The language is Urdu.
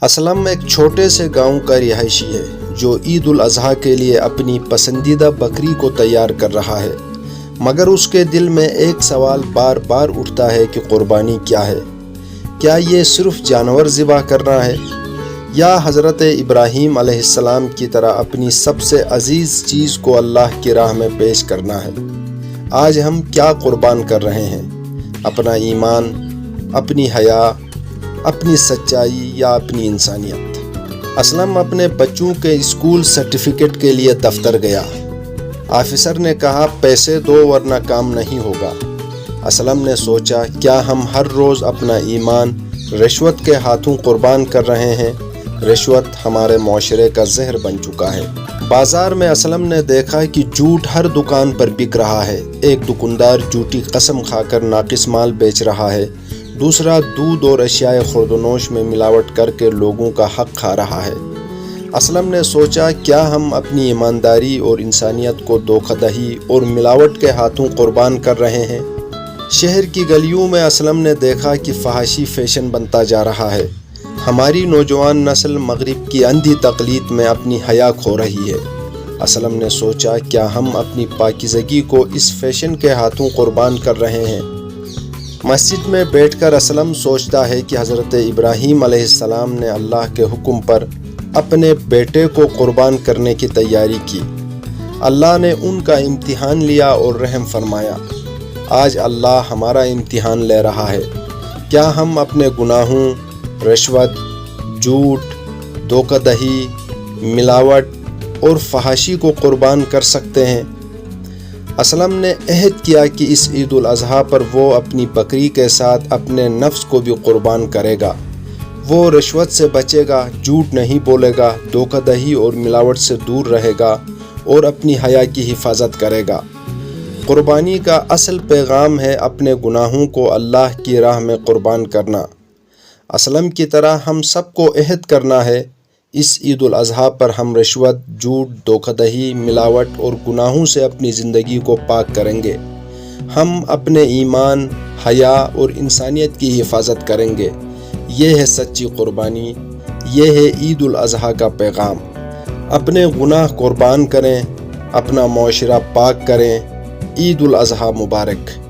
اسلم ایک چھوٹے سے گاؤں کا رہائشی ہے جو عید الاضحیٰ کے لیے اپنی پسندیدہ بکری کو تیار کر رہا ہے، مگر اس کے دل میں ایک سوال بار بار اٹھتا ہے کہ قربانی کیا ہے؟ کیا یہ صرف جانور ذبح کرنا ہے یا حضرت ابراہیم علیہ السلام کی طرح اپنی سب سے عزیز چیز کو اللہ کی راہ میں پیش کرنا ہے؟ آج ہم کیا قربان کر رہے ہیں؟ اپنا ایمان، اپنی حیا، اپنی سچائی یا اپنی انسانیت؟ اسلم اپنے بچوں کے اسکول سرٹیفکیٹ کے لیے دفتر گیا۔ آفیسر نے کہا پیسے دو ورنہ کام نہیں ہوگا۔ اسلم نے سوچا کیا ہم ہر روز اپنا ایمان رشوت کے ہاتھوں قربان کر رہے ہیں؟ رشوت ہمارے معاشرے کا زہر بن چکا ہے۔ بازار میں اسلم نے دیکھا کہ جھوٹ ہر دکان پر بک رہا ہے۔ ایک دکاندار جھوٹی قسم کھا کر ناقص مال بیچ رہا ہے، دوسرا دودھ اور اشیاء خوردونوش میں ملاوٹ کر کے لوگوں کا حق کھا رہا ہے۔ اسلم نے سوچا کیا ہم اپنی ایمانداری اور انسانیت کو دھوکہ دہی اور ملاوٹ کے ہاتھوں قربان کر رہے ہیں؟ شہر کی گلیوں میں اسلم نے دیکھا کہ فحاشی فیشن بنتا جا رہا ہے۔ ہماری نوجوان نسل مغرب کی اندھی تقلید میں اپنی حیا کھو رہی ہے۔ اسلم نے سوچا کیا ہم اپنی پاکیزگی کو اس فیشن کے ہاتھوں قربان کر رہے ہیں؟ مسجد میں بیٹھ کر اسلم سوچتا ہے کہ حضرت ابراہیم علیہ السلام نے اللہ کے حکم پر اپنے بیٹے کو قربان کرنے کی تیاری کی۔ اللہ نے ان کا امتحان لیا اور رحم فرمایا۔ آج اللہ ہمارا امتحان لے رہا ہے۔ کیا ہم اپنے گناہوں، رشوت، جھوٹ، دھوکہ دہی، ملاوٹ اور فحاشی کو قربان کر سکتے ہیں؟ اسلم نے عہد کیا کہ اس عید الاضحیٰ پر وہ اپنی بکری کے ساتھ اپنے نفس کو بھی قربان کرے گا۔ وہ رشوت سے بچے گا، جھوٹ نہیں بولے گا، دھوکہ دہی اور ملاوٹ سے دور رہے گا اور اپنی حیا کی حفاظت کرے گا۔ قربانی کا اصل پیغام ہے اپنے گناہوں کو اللہ کی راہ میں قربان کرنا۔ اسلم کی طرح ہم سب کو عہد کرنا ہے، اس عید الاضحیٰ پر ہم رشوت، جھوٹ، دھوکہ دہی، ملاوٹ اور گناہوں سے اپنی زندگی کو پاک کریں گے۔ ہم اپنے ایمان، حیا اور انسانیت کی حفاظت کریں گے۔ یہ ہے سچی قربانی، یہ ہے عید الاضحیٰ کا پیغام۔ اپنے گناہ قربان کریں، اپنا معاشرہ پاک کریں۔ عید الاضحیٰ مبارک۔